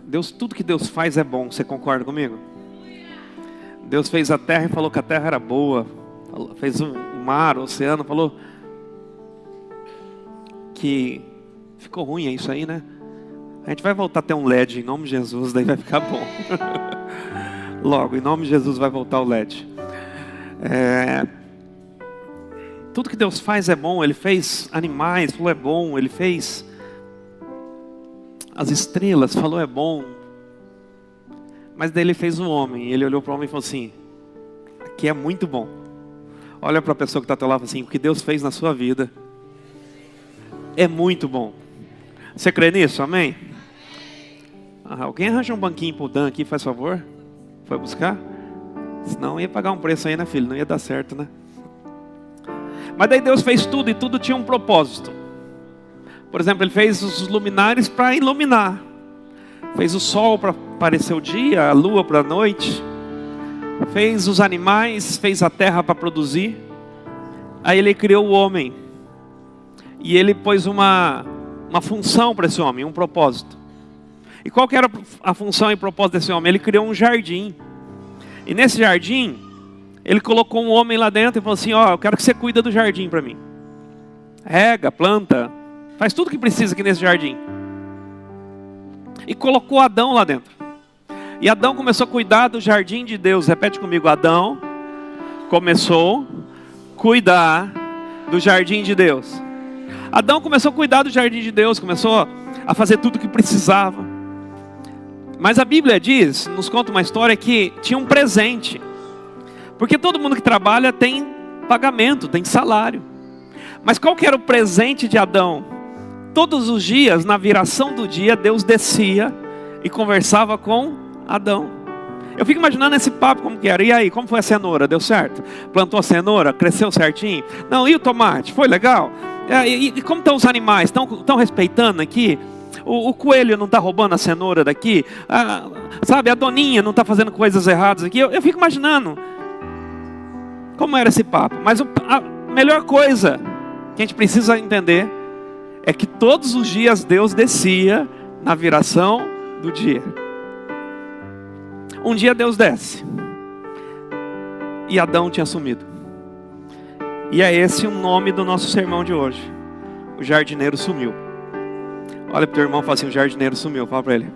Deus, tudo que Deus faz é bom, você concorda comigo? Deus fez a terra e falou que a terra era boa. Fez o mar, o oceano, falou que ficou ruim, é isso aí, né? A gente vai voltar a ter um LED em nome de Jesus, daí vai ficar bom. Logo, em nome de Jesus vai voltar o LED. Tudo que Deus faz é bom. Ele fez animais, falou é bom. Ele fez as estrelas, falou é bom. Mas daí ele fez o homem. Ele olhou para o homem e falou assim: aqui é muito bom. Olha para a pessoa que está ao teu lado e fala assim: o que Deus fez na sua vida é muito bom. Você crê nisso? Amém? Alguém arranja um banquinho para o Dan aqui, faz favor? Foi buscar? Senão ia pagar um preço aí, né, filho? Não ia dar certo, né? Mas daí Deus fez tudo e tudo tinha um propósito. Por exemplo, Ele fez os luminares para iluminar. Fez o sol para aparecer o dia, a lua para a noite. Fez os animais, fez a terra para produzir. Aí Ele criou o homem. E Ele pôs uma função para esse homem, um propósito. E qual que era a função e propósito desse homem? Ele criou um jardim. E nesse jardim, Ele colocou um homem lá dentro e falou assim: ó, eu quero que você cuida do jardim para mim. Rega, planta, faz tudo que precisa aqui nesse jardim. E colocou Adão lá dentro. E Adão começou a cuidar do jardim de Deus. Repete comigo: Adão começou a cuidar do jardim de Deus. Adão começou a cuidar do jardim de Deus, começou a fazer tudo o que precisava. Mas a Bíblia diz, nos conta uma história que tinha um presente. Porque todo mundo que trabalha tem pagamento, tem salário. Mas qual que era o presente de Adão? Todos os dias, na viração do dia, Deus descia e conversava com Adão. Eu fico imaginando esse papo como que era. E aí, como foi a cenoura? Deu certo? Plantou a cenoura? Cresceu certinho? Não, e o tomate? Foi legal? E como estão os animais? Estão respeitando aqui? O coelho não está roubando a cenoura daqui? Sabe, a doninha não está fazendo coisas erradas aqui? Eu fico imaginando como era esse papo. Mas a melhor coisa que a gente precisa entender é que todos os dias Deus descia na viração do dia. Um dia Deus desce e Adão tinha sumido. E é esse o nome do nosso sermão de hoje: o jardineiro sumiu. Olha para o teu irmão e fala assim: o jardineiro sumiu. Fala para ele: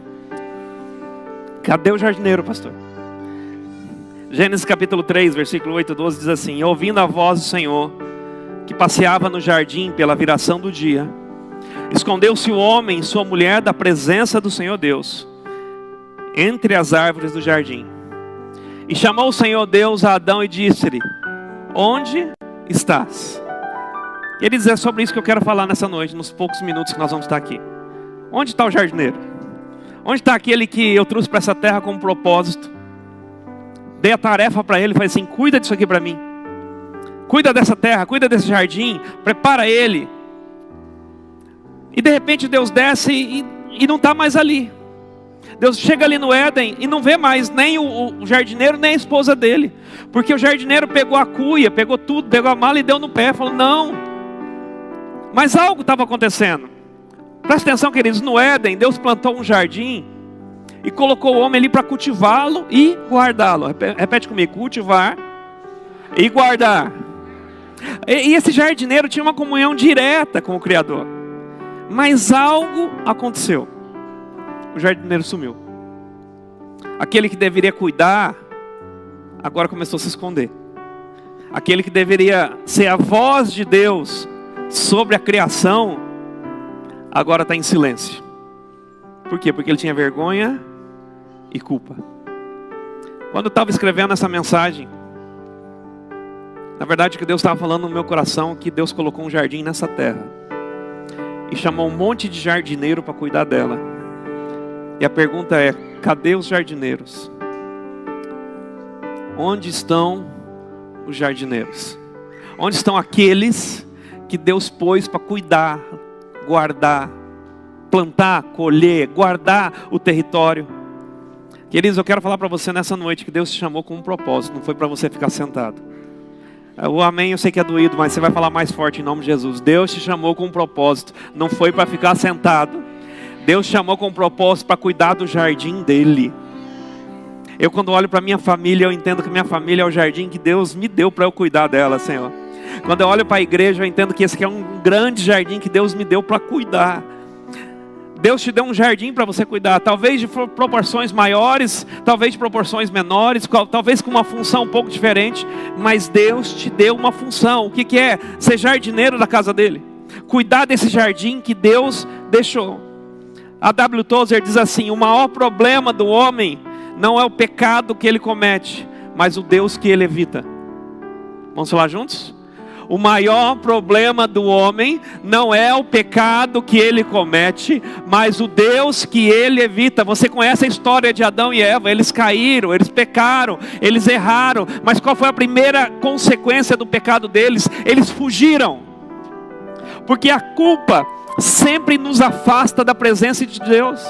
cadê o jardineiro, pastor? Gênesis capítulo 3, versículo 8 e 12 diz assim: ouvindo a voz do Senhor, que passeava no jardim pela viração do dia, escondeu-se o homem e sua mulher da presença do Senhor Deus, entre as árvores do jardim. E chamou o Senhor Deus a Adão e disse-lhe: onde estás? Queridos, é sobre isso que eu quero falar nessa noite, nos poucos minutos que nós vamos estar aqui. Onde está o jardineiro? Onde está aquele que eu trouxe para essa terra com um propósito? Dei a tarefa para ele, falei assim: cuida disso aqui para mim. Cuida dessa terra, cuida desse jardim, prepara ele. E de repente Deus desce e não está mais ali. Deus chega ali no Éden e não vê mais nem o jardineiro, nem a esposa dele. Porque o jardineiro pegou a cuia, pegou tudo, pegou a mala e deu no pé. Falou: não. Mas algo estava acontecendo. Presta atenção, queridos. No Éden, Deus plantou um jardim e colocou o homem ali para cultivá-lo e guardá-lo. Repete comigo: cultivar e guardar. E esse jardineiro tinha uma comunhão direta com o Criador. Mas algo aconteceu. O jardineiro sumiu. Aquele que deveria cuidar, agora começou a se esconder. Aquele que deveria ser a voz de Deus sobre a criação, agora está em silêncio. Por quê? Porque ele tinha vergonha e culpa. Quando eu estava escrevendo essa mensagem, na verdade o que Deus estava falando no meu coração, que Deus colocou um jardim nessa terra e chamou um monte de jardineiro para cuidar dela. E a pergunta é: cadê os jardineiros? Onde estão os jardineiros? Onde estão aqueles que Deus pôs para cuidar, guardar, plantar, colher, guardar o território? Queridos, eu quero falar para você nessa noite que Deus te chamou com um propósito, não foi para você ficar sentado. O amém eu sei que é doído, mas você vai falar mais forte em nome de Jesus. Deus te chamou com um propósito, não foi para ficar sentado. Deus chamou com propósito para cuidar do jardim dele. Eu, quando olho para minha família, eu entendo que minha família é o jardim que Deus me deu para eu cuidar dela, Senhor. Quando eu olho para a igreja, eu entendo que esse aqui é um grande jardim que Deus me deu para cuidar. Deus te deu um jardim para você cuidar, talvez de proporções maiores, talvez de proporções menores, talvez com uma função um pouco diferente, mas Deus te deu uma função. O que é? Ser jardineiro da casa dele, cuidar desse jardim que Deus deixou. A W. Tozer diz assim: o maior problema do homem não é o pecado que ele comete, mas o Deus que ele evita. Vamos falar juntos? O maior problema do homem não é o pecado que ele comete, mas o Deus que ele evita. Você conhece a história de Adão e Eva? Eles caíram, eles pecaram, eles erraram. Mas qual foi a primeira consequência do pecado deles? Eles fugiram. Porque a culpa sempre nos afasta da presença de Deus.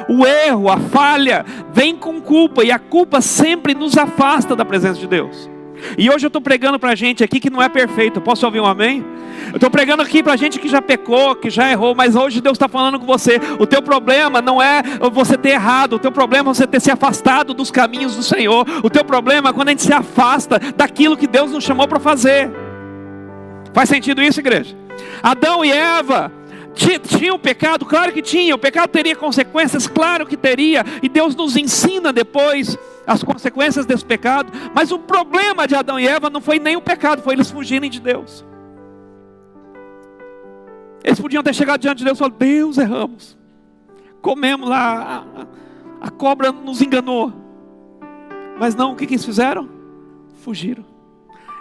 O erro, a falha, vem com culpa, e a culpa sempre nos afasta da presença de Deus. E hoje eu estou pregando para gente aqui que não é perfeito. Posso ouvir um amém? Eu estou pregando aqui para gente que já pecou, que já errou, mas hoje Deus está falando com você. O teu problema não é você ter errado, o teu problema é você ter se afastado dos caminhos do Senhor. O teu problema é quando a gente se afasta daquilo que Deus nos chamou para fazer. Faz sentido isso, igreja? Adão e Eva tinha o pecado? Claro que tinha. O pecado teria consequências? Claro que teria. E Deus nos ensina depois as consequências desse pecado. Mas o problema de Adão e Eva não foi nem o pecado, foi eles fugirem de Deus. Eles podiam ter chegado diante de Deus e falado: Deus, erramos, comemos lá, a cobra nos enganou. Mas não, o que eles fizeram? Fugiram.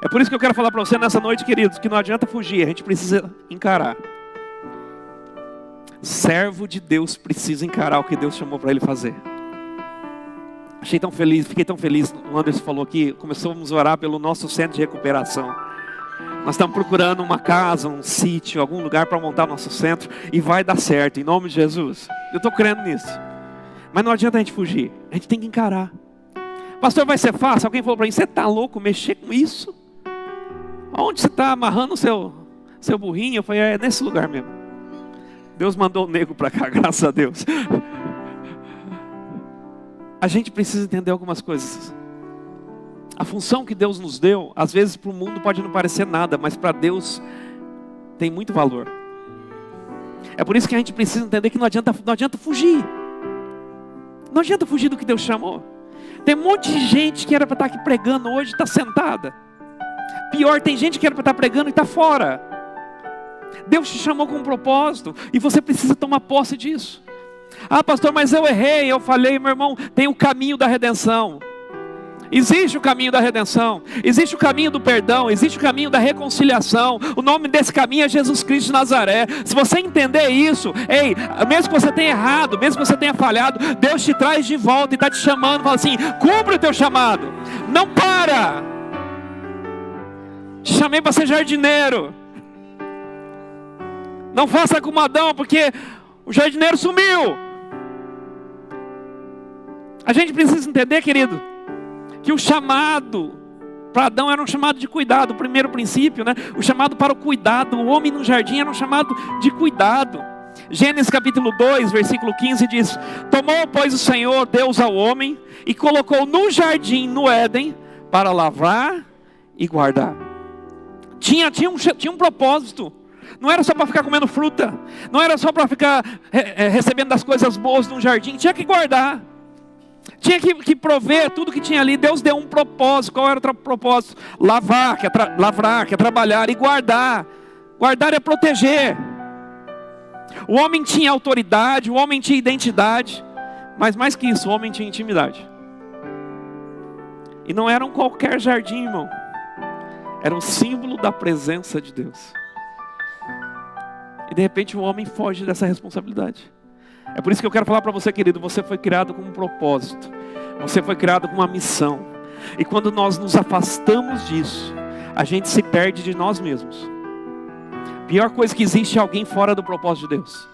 É por isso que eu quero falar para você nessa noite, queridos, que não adianta fugir, a gente precisa encarar. Servo de Deus precisa encarar o que Deus chamou para ele fazer. Achei tão feliz, fiquei tão feliz. O Anderson falou aqui, começamos a orar pelo nosso centro de recuperação. Nós estamos procurando uma casa, um sítio, algum lugar para montar nosso centro, e vai dar certo, em nome de Jesus. Eu estou crendo nisso. Mas não adianta a gente fugir, a gente tem que encarar. Pastor, vai ser fácil? Alguém falou para mim: você está louco mexer com isso? Onde você está amarrando o seu burrinho? Eu falei: é nesse lugar mesmo. Deus mandou o nego para cá, graças a Deus. A gente precisa entender algumas coisas. A função que Deus nos deu, às vezes para o mundo pode não parecer nada, mas para Deus tem muito valor. É por isso que a gente precisa entender que não adianta fugir. Não adianta fugir do que Deus chamou. Tem um monte de gente que era para estar aqui pregando hoje e está sentada. Pior, tem gente que era para estar pregando e está fora. Deus te chamou com um propósito e você precisa tomar posse disso. Ah, pastor, mas eu errei, eu falhei. Meu irmão, tem o caminho da redenção. Existe o caminho da redenção, existe o caminho do perdão, existe o caminho da reconciliação. O nome desse caminho é Jesus Cristo de Nazaré. Se você entender isso, ei, mesmo que você tenha errado, mesmo que você tenha falhado, Deus te traz de volta e está te chamando, fala assim: cumpre o teu chamado, não para. Te chamei para ser jardineiro. Não faça como Adão, porque o jardineiro sumiu. A gente precisa entender, querido, que o chamado para Adão era um chamado de cuidado. O primeiro princípio, né? O chamado para o cuidado. O homem no jardim era um chamado de cuidado. Gênesis capítulo 2, versículo 15 diz: tomou, pois, o Senhor Deus ao homem e colocou no jardim, no Éden, para lavrar e guardar. Tinha um propósito. Não era só para ficar comendo fruta. Não era só para ficar recebendo das coisas boas num jardim. Tinha que guardar. Tinha que prover tudo que tinha ali. Deus deu um propósito. Qual era o propósito? Lavrar, que é trabalhar, e guardar. Guardar é proteger. O homem tinha autoridade, o homem tinha identidade, mas mais que isso, o homem tinha intimidade. E não era um qualquer jardim, irmão. Era um símbolo da presença de Deus. E de repente o homem foge dessa responsabilidade. É por isso que eu quero falar para você, querido: você foi criado com um propósito. Você foi criado com uma missão. E quando nós nos afastamos disso, a gente se perde de nós mesmos. A pior coisa que existe é alguém fora do propósito de Deus.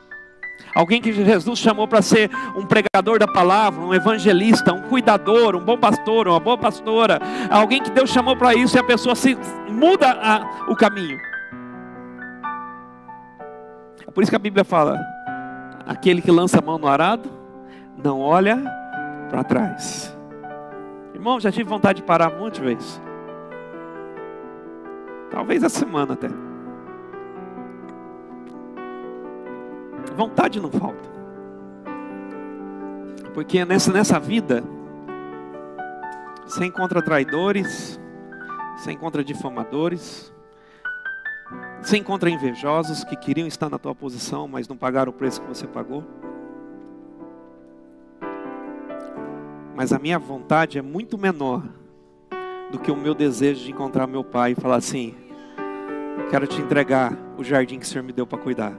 Alguém que Jesus chamou para ser um pregador da palavra, um evangelista, um cuidador, um bom pastor, uma boa pastora. Alguém que Deus chamou para isso e a pessoa se muda o caminho. É por isso que a Bíblia fala: Aquele que lança a mão no arado, não olha para trás. Irmão, já tive vontade de parar muitas vezes. Talvez essa semana até. Vontade não falta. Porque nessa vida, você encontra traidores, você encontra difamadores, você encontra invejosos que queriam estar na tua posição, mas não pagaram o preço que você pagou. Mas a minha vontade é muito menor do que o meu desejo de encontrar meu pai e falar assim: quero te entregar o jardim que o Senhor me deu para cuidar.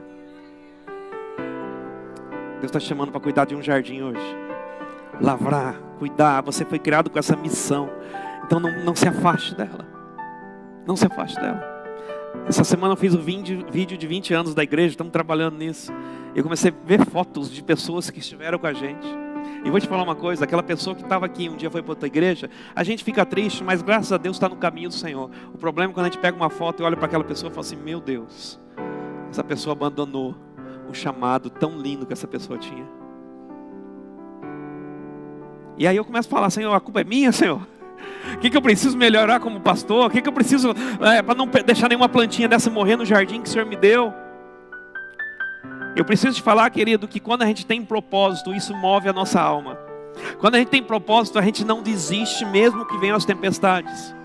Deus está te chamando para cuidar de um jardim hoje. Lavrar, cuidar. Você foi criado com essa missão. Então não se afaste dela. Não se afaste dela. Essa semana eu fiz um vídeo de 20 anos da igreja. Estamos trabalhando nisso. Eu comecei a ver fotos de pessoas que estiveram com a gente. E vou te falar uma coisa. Aquela pessoa que estava aqui um dia foi para outra igreja. A gente fica triste, mas graças a Deus está no caminho do Senhor. O problema é quando a gente pega uma foto e olha para aquela pessoa e fala assim: meu Deus, essa pessoa abandonou o chamado tão lindo que essa pessoa tinha. E aí eu começo a falar: Senhor, a culpa é minha, Senhor. O que eu preciso melhorar como pastor? O que eu preciso para não deixar nenhuma plantinha dessa morrer no jardim que o Senhor me deu? Eu preciso te falar, querido, que quando a gente tem propósito, isso move a nossa alma. Quando a gente tem propósito, a gente não desiste mesmo que venham as tempestades.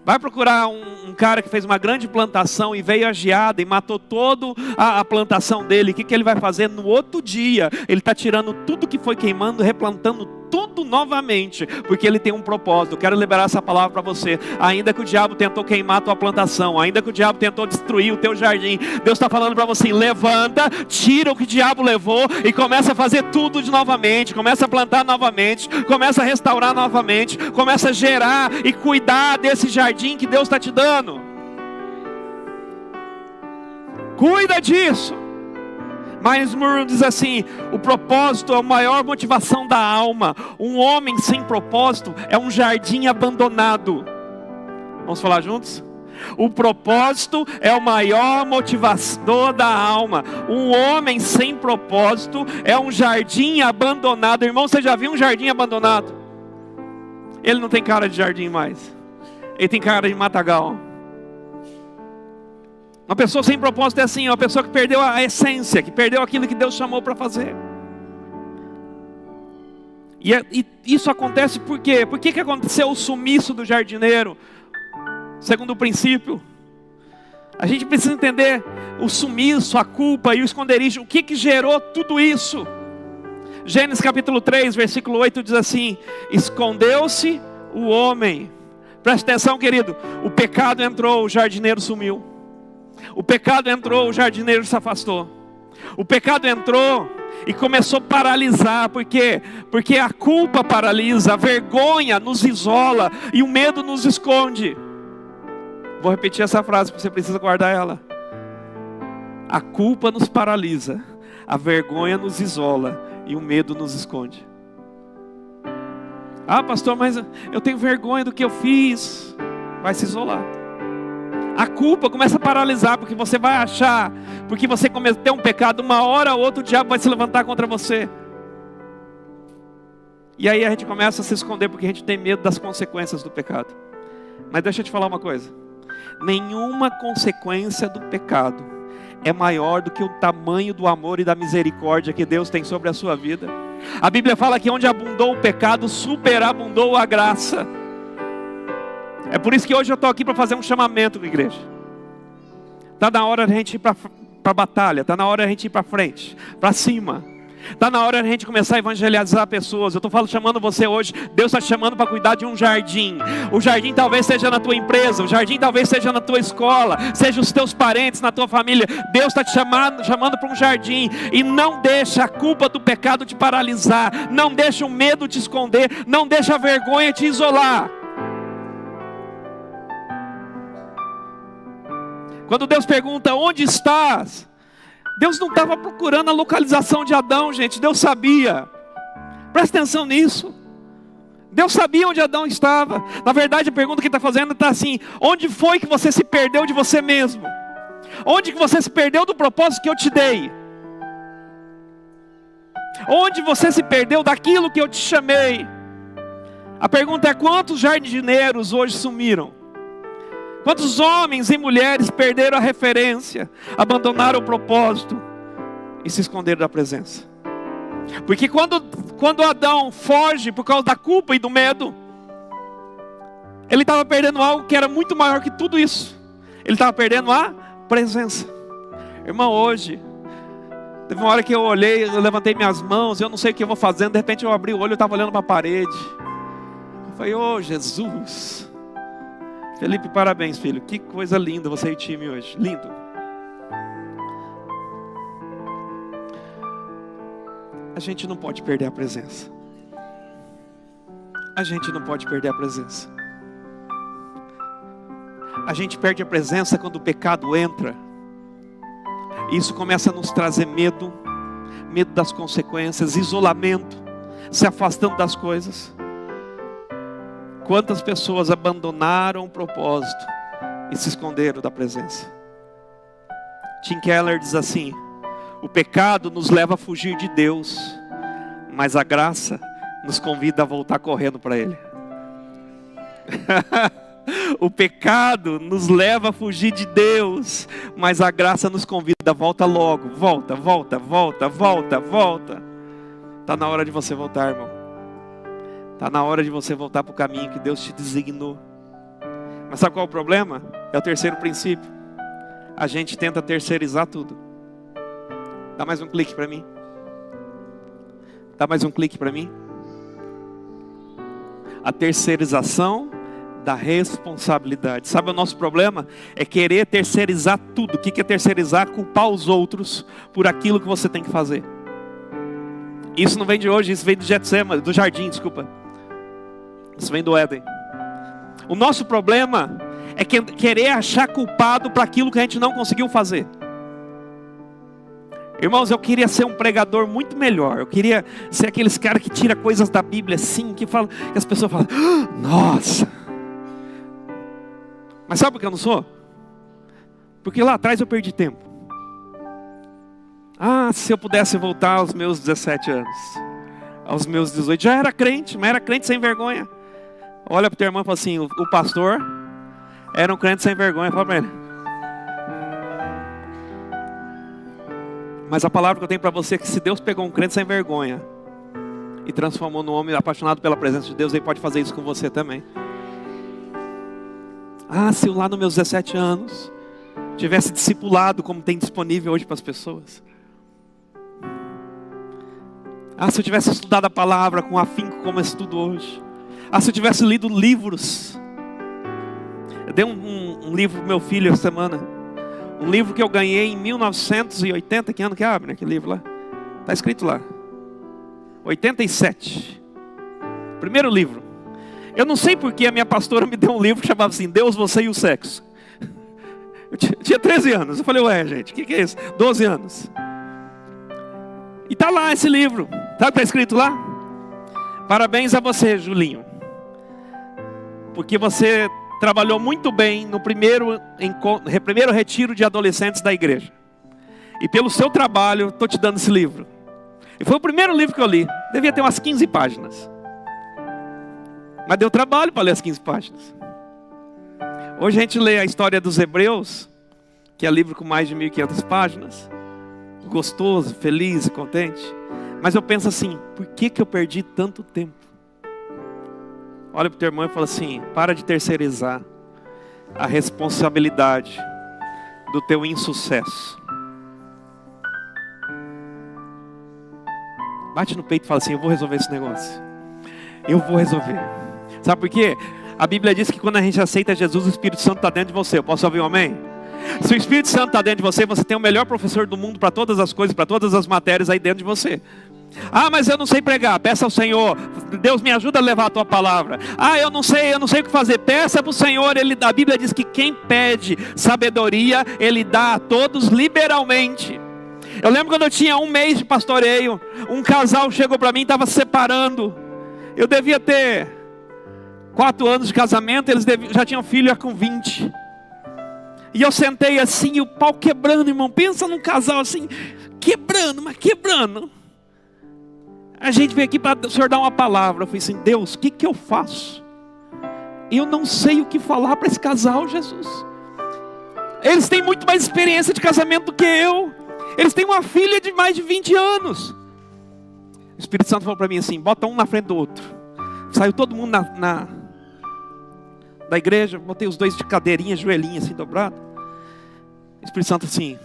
Vai procurar um cara que fez uma grande plantação e veio a geada e matou toda a plantação dele. O que ele vai fazer? No outro dia, ele está tirando tudo que foi queimando, replantando tudo novamente, porque ele tem um propósito. Eu quero liberar essa palavra para você. Ainda que o diabo tentou queimar a tua plantação, ainda que o diabo tentou destruir o teu jardim, Deus está falando para você: levanta, tira o que o diabo levou e começa a fazer tudo de novamente. Começa a plantar novamente, começa a restaurar novamente, começa a gerar e cuidar desse jardim que Deus está te dando. Cuida disso. Miles Monroe diz assim: o propósito é a maior motivação da alma. Um homem sem propósito é um jardim abandonado. Vamos falar juntos? O propósito é o maior motivador da alma. Um homem sem propósito é um jardim abandonado. Irmão, você já viu um jardim abandonado? Ele não tem cara de jardim mais. Ele tem cara de matagal. Uma pessoa sem propósito é assim: uma pessoa que perdeu a essência, que perdeu aquilo que Deus chamou para fazer. E isso acontece por quê? Por que aconteceu o sumiço do jardineiro? Segundo o princípio, a gente precisa entender o sumiço, a culpa e o esconderijo. O que gerou tudo isso? Gênesis capítulo 3, versículo 8 diz assim: escondeu-se o homem. Presta atenção, querido. O pecado entrou, o jardineiro sumiu. O pecado entrou, o jardineiro se afastou. O pecado entrou e começou a paralisar. Por quê? Porque a culpa paralisa, a vergonha nos isola e o medo nos esconde. Vou repetir essa frase porque você precisa guardar ela. A culpa nos paralisa, a vergonha nos isola e o medo nos esconde. Ah, pastor, mas eu tenho vergonha do que eu fiz. Vai se isolar. A culpa começa a paralisar, porque você vai achar, porque você cometeu um pecado, uma hora ou outra o diabo vai se levantar contra você. E aí a gente começa a se esconder, porque a gente tem medo das consequências do pecado. Mas deixa eu te falar uma coisa: nenhuma consequência do pecado é maior do que o tamanho do amor e da misericórdia que Deus tem sobre a sua vida. A Bíblia fala que onde abundou o pecado, superabundou a graça. É por isso que hoje eu estou aqui para fazer um chamamento com a igreja. Está na hora de a gente ir para a batalha. Está na hora de a gente ir para frente, para cima. Está na hora de a gente começar a evangelizar pessoas. Eu estou chamando você hoje. Deus está te chamando para cuidar de um jardim. O jardim talvez seja na tua empresa. O jardim talvez seja na tua escola. Seja os teus parentes, na tua família. Deus está te chamando para um jardim. E não deixa a culpa do pecado te paralisar. Não deixa o medo te esconder. Não deixa a vergonha te isolar. Quando Deus pergunta: onde estás? Deus não estava procurando a localização de Adão, gente. Deus sabia. Presta atenção nisso. Deus sabia onde Adão estava. Na verdade, a pergunta que ele está fazendo está assim: onde foi que você se perdeu de você mesmo? Onde que você se perdeu do propósito que eu te dei? Onde você se perdeu daquilo que eu te chamei? A pergunta é: quantos jardineiros hoje sumiram? Quantos homens e mulheres perderam a referência, abandonaram o propósito e se esconderam da presença? Porque quando Adão foge por causa da culpa e do medo, ele estava perdendo algo que era muito maior que tudo isso. Ele estava perdendo a presença. Irmão, hoje teve uma hora que eu olhei, eu levantei minhas mãos, eu não sei o que eu vou fazendo. De repente eu abri o olho, eu estava olhando para a parede. Eu falei: oh Jesus. Felipe, parabéns, filho. Que coisa linda você e o time hoje. Lindo. A gente não pode perder a presença. A gente não pode perder a presença. A gente perde a presença quando o pecado entra. Isso começa a nos trazer medo. Medo das consequências, isolamento, se afastando das coisas. Quantas pessoas abandonaram o propósito e se esconderam da presença? Tim Keller diz assim: o pecado nos leva a fugir de Deus, mas a graça nos convida a voltar correndo para Ele. O pecado nos leva a fugir de Deus, mas a graça nos convida: volta logo, volta. Está na hora de você voltar, irmão. Está na hora de você voltar para o caminho que Deus te designou. Mas sabe qual é o problema? É o terceiro princípio. A gente tenta terceirizar tudo. Dá mais um clique para mim. Dá mais um clique para mim. A terceirização da responsabilidade. Sabe o nosso problema? É querer terceirizar tudo. O que é terceirizar? Culpar os outros por aquilo que você tem que fazer. Isso não vem de hoje, isso vem do Getsemane, do jardim, desculpa. Isso vem do Éden. O nosso problema é querer achar culpado para aquilo que a gente não conseguiu fazer. Irmãos, eu queria ser um pregador muito melhor. Eu queria ser aqueles caras que tira coisas da Bíblia assim, que as pessoas falam: nossa. Mas sabe por que eu não sou? Porque lá atrás eu perdi tempo. Ah, se eu pudesse voltar aos meus 17 anos, aos meus 18, já era crente, mas era crente sem vergonha. Olha para o teu irmão e fala assim: o pastor era um crente sem vergonha. Fala para ele. Mas a palavra que eu tenho para você é que se Deus pegou um crente sem vergonha e transformou num homem apaixonado pela presença de Deus, Ele pode fazer isso com você também. Ah, se eu lá nos meus 17 anos tivesse discipulado como tem disponível hoje para as pessoas. Ah, se eu tivesse estudado a palavra com afinco como eu estudo hoje. Ah, se eu tivesse lido livros. Eu dei um livro para meu filho essa semana. Um livro que eu ganhei em 1980. Que ano que abre, né? Que livro lá? Está escrito lá. 87. Primeiro livro. Eu não sei porque a minha pastora me deu um livro que chamava assim: Deus, Você e o Sexo. Eu tinha 13 anos. Eu falei: ué, gente, o que é isso? 12 anos. E está lá esse livro. Sabe o que está escrito lá? Parabéns a você, Julinho. Porque você trabalhou muito bem no primeiro retiro de adolescentes da igreja. E pelo seu trabalho, estou te dando esse livro. E foi o primeiro livro que eu li. Devia ter umas 15 páginas. Mas deu trabalho para ler as 15 páginas. Hoje a gente lê a história dos Hebreus, que é livro com mais de 1.500 páginas. Gostoso, feliz e contente. Mas eu penso assim: por que eu perdi tanto tempo? Olha para o teu irmão e fala assim: para de terceirizar a responsabilidade do teu insucesso. Bate no peito e fala assim: eu vou resolver esse negócio. Eu vou resolver. Sabe por quê? A Bíblia diz que quando a gente aceita Jesus, o Espírito Santo está dentro de você. Eu posso ouvir um amém? Se o Espírito Santo está dentro de você, você tem o melhor professor do mundo para todas as coisas, para todas as matérias aí dentro de você. Ah, mas eu não sei pregar. Peça ao Senhor: Deus, me ajuda a levar a tua palavra. Ah, eu não sei o que fazer. Peça para o Senhor. A Bíblia diz que quem pede sabedoria, Ele dá a todos liberalmente. Eu lembro quando eu tinha 1 mês de pastoreio, um casal chegou para mim e estava se separando. Eu devia ter 4 anos de casamento, eles já tinham filho com 20. E eu sentei assim, e o pau quebrando, irmão. Pensa num casal assim, quebrando, mas quebrando. A gente veio aqui para o Senhor dar uma palavra. Eu falei assim, Deus, o que eu faço? Eu não sei o que falar para esse casal, Jesus. Eles têm muito mais experiência de casamento do que eu. Eles têm uma filha de mais de 20 anos. O Espírito Santo falou para mim assim, bota um na frente do outro. Saiu todo mundo da igreja, botei os dois de cadeirinha, joelhinho assim dobrado. O Espírito Santo assim,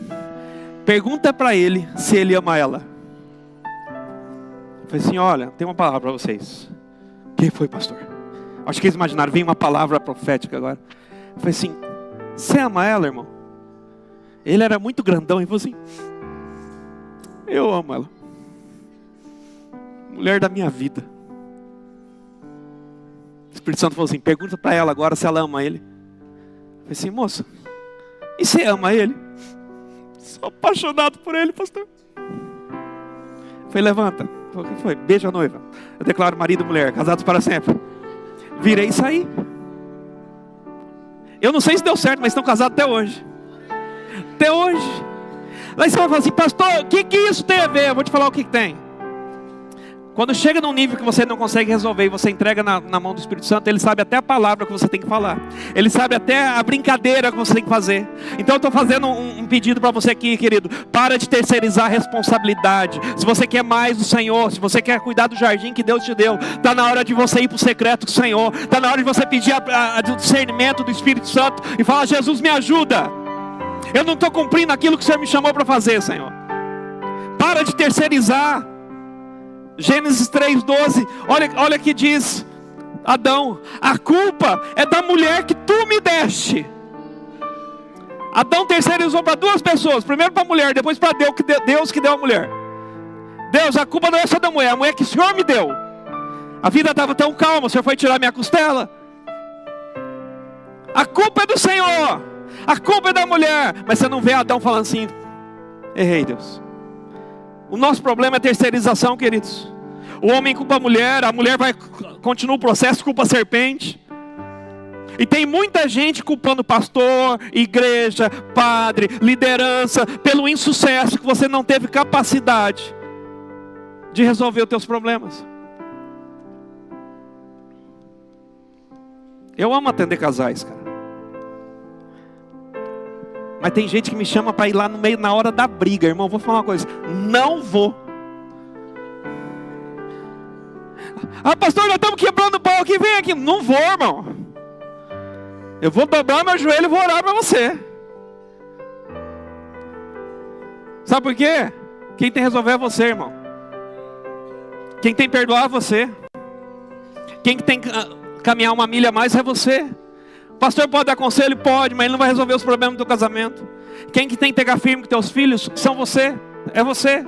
pergunta para ele se ele ama ela. Eu falei assim, olha, tem uma palavra para vocês. O que foi, pastor? Acho que eles imaginaram, vem uma palavra profética agora. Eu falei assim, você ama ela, irmão? Ele era muito grandão e falou assim, eu amo ela. Mulher da minha vida. O Espírito Santo falou assim, pergunta para ela agora se ela ama ele. Eu falei assim, moça, e você ama ele? Sou apaixonado por ele, pastor. Eu falei, levanta. O que foi? Beija a noiva. Eu declaro marido e mulher, casados para sempre. Virei e saí. Eu não sei se deu certo, mas estão casados até hoje. Até hoje. Lá você vai falar assim, pastor, o que isso tem a ver? Eu vou te falar o que tem. Quando chega num nível que você não consegue resolver e você entrega na mão do Espírito Santo, Ele sabe até a palavra que você tem que falar. Ele sabe até a brincadeira que você tem que fazer. Então eu estou fazendo um pedido para você aqui, querido. Para de terceirizar a responsabilidade. Se você quer mais do Senhor, se você quer cuidar do jardim que Deus te deu, está na hora de você ir para o secreto do Senhor. Está na hora de você pedir o discernimento do Espírito Santo e falar, Jesus, me ajuda. Eu não estou cumprindo aquilo que o Senhor me chamou para fazer, Senhor. Para de terceirizar. Gênesis 3:12, olha que diz Adão, a culpa é da mulher que tu me deste. Adão terceirizou para duas pessoas, primeiro para a mulher, depois para Deus que deu a mulher. Deus, a culpa não é só da mulher, a mulher que o Senhor me deu. A vida estava tão calma, o Senhor foi tirar minha costela. A culpa é do Senhor, a culpa é da mulher. Mas você não vê Adão falando assim, errei, Deus. O nosso problema é terceirização, queridos. O homem culpa a mulher continua o processo, culpa a serpente. E tem muita gente culpando pastor, igreja, padre, liderança, pelo insucesso que você não teve capacidade de resolver os teus problemas. Eu amo atender casais, cara. Mas tem gente que me chama para ir lá no meio, na hora da briga. Irmão, vou falar uma coisa, não vou. Ah, pastor, nós estamos quebrando o pau aqui, vem aqui. Não vou, irmão. Eu vou dobrar meu joelho e vou orar para você. Sabe por quê? Quem tem que resolver é você, irmão. Quem tem que perdoar é você. Quem tem que caminhar uma milha a mais é você. O pastor pode dar conselho? Pode, mas ele não vai resolver os problemas do teu casamento. Quem que tem que pegar firme com teus filhos? São você, é você.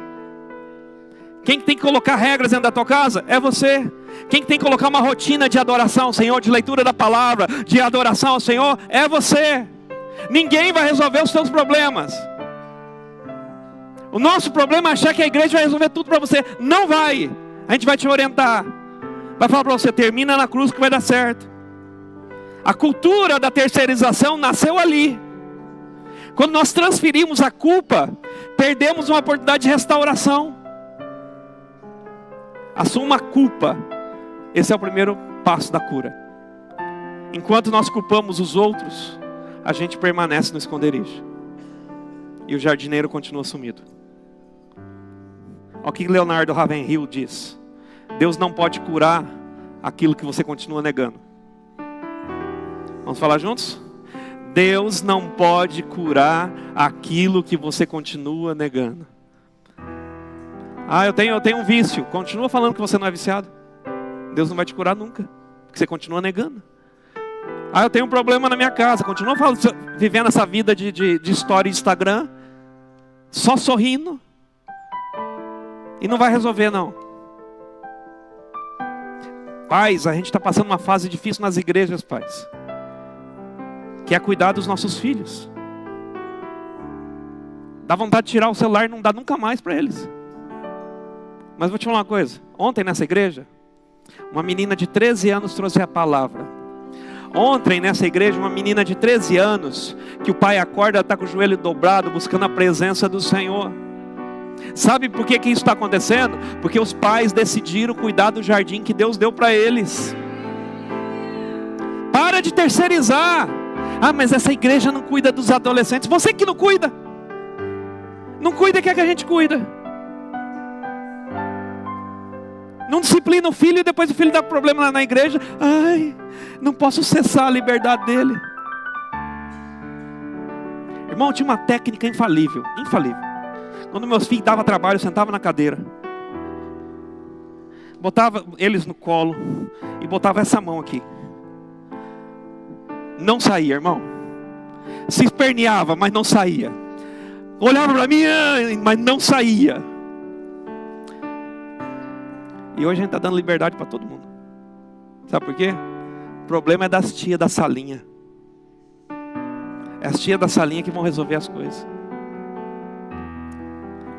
Quem que tem que colocar regras dentro da tua casa? É você. Quem que tem que colocar uma rotina de adoração ao Senhor, de leitura da palavra, de adoração ao Senhor? É você. Ninguém vai resolver os teus problemas. O nosso problema é achar que a igreja vai resolver tudo para você. Não vai. A gente vai te orientar. Vai falar para você, termina na cruz que vai dar certo. A cultura da terceirização nasceu ali. Quando nós transferimos a culpa, perdemos uma oportunidade de restauração. Assuma a culpa. Esse é o primeiro passo da cura. Enquanto nós culpamos os outros, a gente permanece no esconderijo. E o jardineiro continua sumido. Olha o que Leonardo Ravenhill diz. Deus não pode curar aquilo que você continua negando. Vamos falar juntos? Deus não pode curar aquilo que você continua negando. Ah, eu tenho um vício. Continua falando que você não é viciado. Deus não vai te curar nunca, porque você continua negando. Ah, eu tenho um problema na minha casa. Continua vivendo essa vida de história Instagram, só sorrindo, e não vai resolver não. Pais, a gente está passando uma fase difícil nas igrejas, pais, que é cuidar dos nossos filhos. Dá vontade de tirar o celular e não dá nunca mais para eles. Mas vou te falar uma coisa. Ontem nessa igreja, uma menina de 13 anos trouxe a palavra. Ontem nessa igreja, uma menina de 13 anos, que o pai acorda, está com o joelho dobrado, buscando a presença do Senhor. Sabe por que isso está acontecendo? Porque os pais decidiram cuidar do jardim que Deus deu para eles. Para de terceirizar. Ah, mas essa igreja não cuida dos adolescentes. Você que não cuida. Não cuida, quer que a gente cuida. Não disciplina o filho e depois o filho dá problema lá na igreja. Ai, não posso cessar a liberdade dele. Irmão, tinha uma técnica infalível. Infalível. Quando meus filhos davam trabalho, eu sentava na cadeira, botava eles no colo e botava essa mão aqui. Não saía, irmão. Se esperneava, mas não saía. Olhava para mim, mas não saía. E hoje a gente está dando liberdade para todo mundo. Sabe por quê? O problema é das tias da salinha. É as tias da salinha que vão resolver as coisas.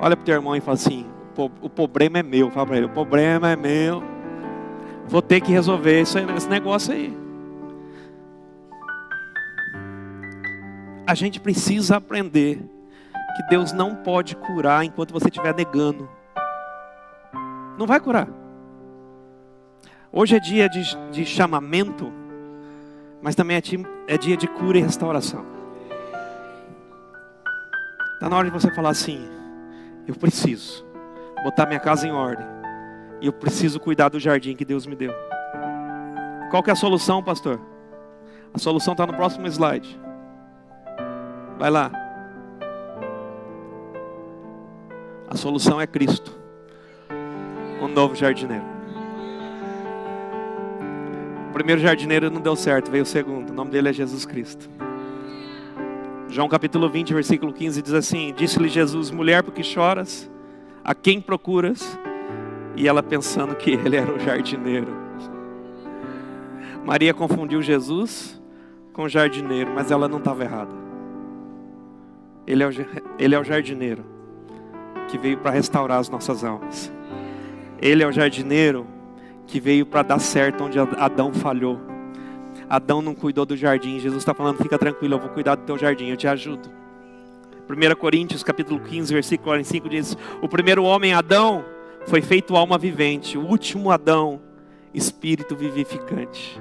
Olha para o teu irmão e fala assim: o problema é meu. Fala para ele: o problema é meu. Vou ter que resolver esse negócio aí. A gente precisa aprender que Deus não pode curar enquanto você estiver negando. Não vai curar. Hoje é dia de chamamento, mas também é dia de cura e restauração. Está na hora de você falar assim: eu preciso botar minha casa em ordem. E eu preciso cuidar do jardim que Deus me deu. Qual que é a solução, pastor? A solução está no próximo slide. Vai lá. A solução é Cristo, o novo jardineiro. O primeiro jardineiro não deu certo, veio o segundo. O nome dele é Jesus Cristo. João capítulo 20, versículo 15 diz assim: disse-lhe Jesus: mulher, por que choras? A quem procuras? E ela pensando que ele era o jardineiro. Maria confundiu Jesus com o jardineiro, mas ela não estava errada. Ele é o jardineiro que veio para restaurar as nossas almas. Ele é o jardineiro que veio para dar certo onde Adão falhou. Adão não cuidou do jardim. Jesus está falando: fica tranquilo, eu vou cuidar do teu jardim, eu te ajudo. 1 Coríntios capítulo 15, versículo 45 diz: o primeiro homem, Adão, foi feito alma vivente. O último Adão, espírito vivificante.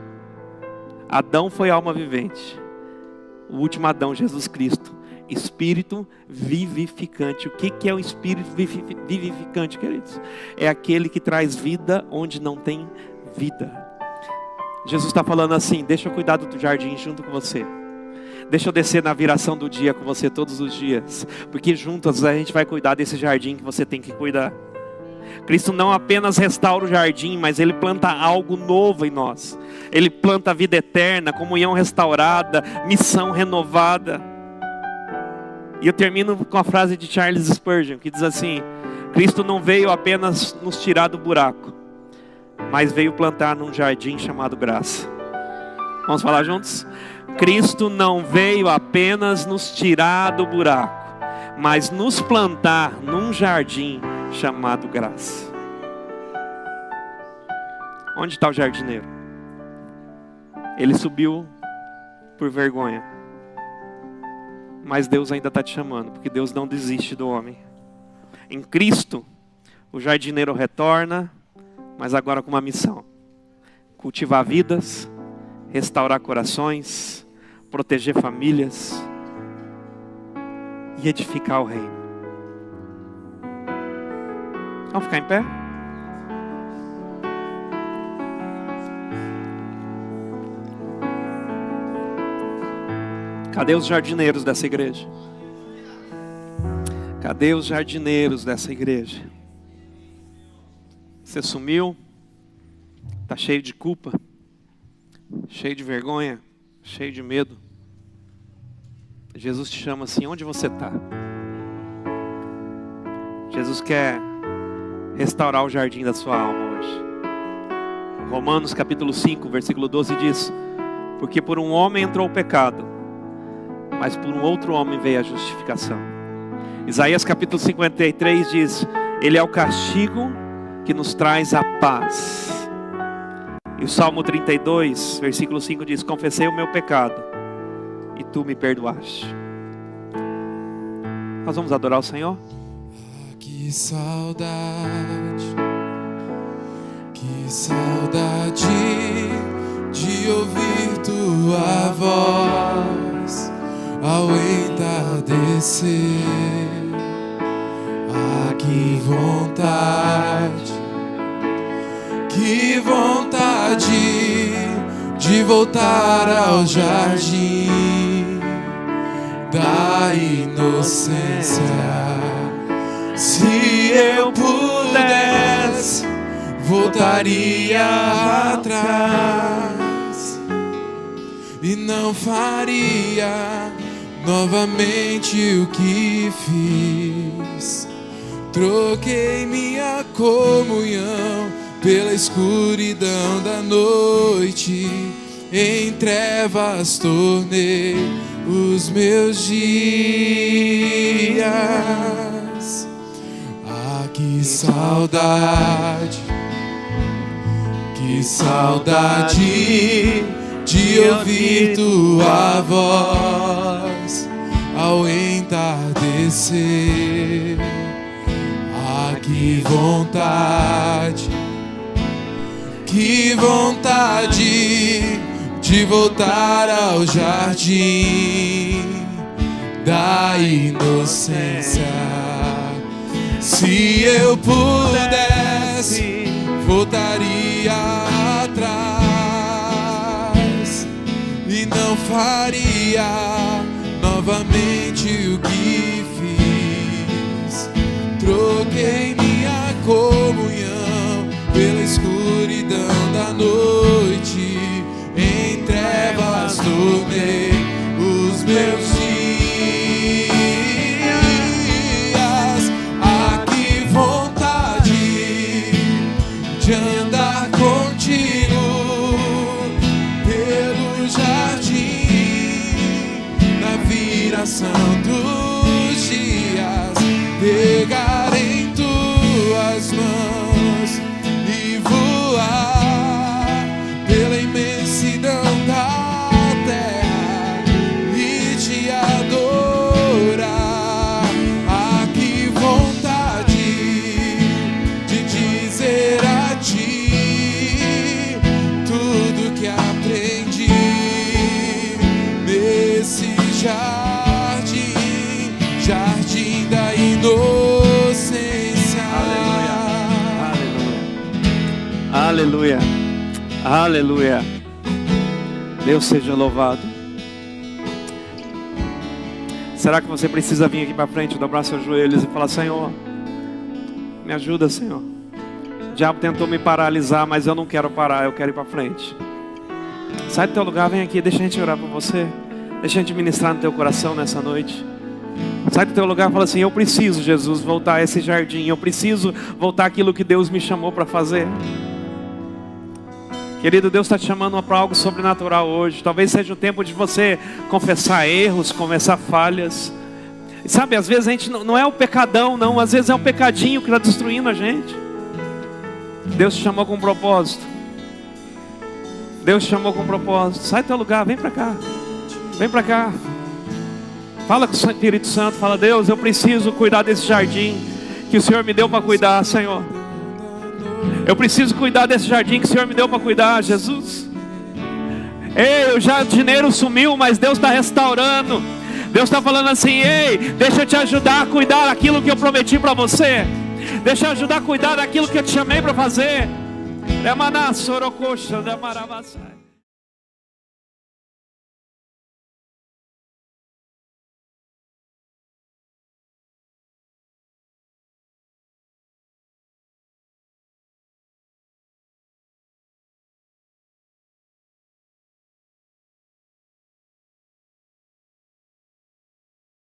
Adão foi alma vivente. O último Adão, Jesus Cristo, espírito vivificante. O que é o espírito vivificante, queridos? É aquele que traz vida onde não tem vida. Jesus está falando assim: deixa eu cuidar do jardim junto com você. Deixa eu descer na viração do dia com você todos os dias. Porque juntos a gente vai cuidar desse jardim que você tem que cuidar. Cristo não apenas restaura o jardim, mas Ele planta algo novo em nós. Ele planta a vida eterna, comunhão restaurada, missão renovada. E eu termino com a frase de Charles Spurgeon, que diz assim: Cristo não veio apenas nos tirar do buraco, mas veio plantar num jardim chamado graça. Vamos falar juntos? Cristo não veio apenas nos tirar do buraco, mas nos plantar num jardim chamado graça. Onde está o jardineiro? Ele subiu por vergonha, mas Deus ainda está te chamando, porque Deus não desiste do homem. Em Cristo, o jardineiro retorna, mas agora com uma missão: cultivar vidas, restaurar corações, proteger famílias e edificar o reino. Vamos ficar em pé? Cadê os jardineiros dessa igreja? Cadê os jardineiros dessa igreja? Você sumiu? Está cheio de culpa? Cheio de vergonha? Cheio de medo? Jesus te chama assim: onde você está? Jesus quer restaurar o jardim da sua alma hoje. Romanos capítulo 5, versículo 12 diz: porque por um homem entrou o pecado, mas por um outro homem veio a justificação. Isaías capítulo 53 diz: ele é o castigo que nos traz a paz. E o Salmo 32, versículo 5 diz: confessei o meu pecado e tu me perdoaste. Nós vamos adorar o Senhor? Aqui Que saudade de ouvir tua voz ao entardecer. Ah, que vontade de voltar ao jardim da inocência. Se eu pudesse, voltaria atrás e não faria novamente o que fiz. Troquei minha comunhão pela escuridão da noite, em trevas tornei os meus dias. Ah, que saudade de ouvir tua voz ao entardecer. Ah, que vontade de voltar ao jardim da inocência. Se eu pudesse, voltaria atrás e não faria novamente o que fiz. Troquei minha comunhão pela escuridão da noite, em trevas tornei os meus dias. Ah, que vontade de andar contigo pelo jardim, na viração dos dias, pegar em tuas mãos e voar pela imensidão da terra e te adorar. Ah, que vontade de dizer a ti tudo que aprendi nesse jardim da inocência. Aleluia, aleluia. Deus seja louvado. Será que você precisa vir aqui para frente, dobrar seus joelhos e falar: Senhor, me ajuda, Senhor. O diabo tentou me paralisar, mas eu não quero parar, eu quero ir para frente. Sai do teu lugar, vem aqui, deixa a gente orar por você. Deixa a gente ministrar no teu coração nessa noite. Sai do teu lugar e fala assim: eu preciso, Jesus, voltar a esse jardim. Eu preciso voltar àquilo que Deus me chamou para fazer. Querido, Deus está te chamando para algo sobrenatural hoje. Talvez seja o tempo de você confessar erros, confessar falhas. E sabe, às vezes a gente não é o pecadão, não. Às vezes é o pecadinho que está destruindo a gente. Deus te chamou com um propósito. Deus te chamou com um propósito. Sai do teu lugar, vem para cá. Vem para cá. Fala com o Espírito Santo. Fala: Deus, eu preciso cuidar desse jardim que o Senhor me deu para cuidar, Senhor. Eu preciso cuidar desse jardim que o Senhor me deu para cuidar, Jesus. Ei, o jardineiro sumiu, mas Deus está restaurando. Deus está falando assim: ei, deixa eu te ajudar a cuidar daquilo que eu prometi para você. Deixa eu ajudar a cuidar daquilo que eu te chamei para fazer.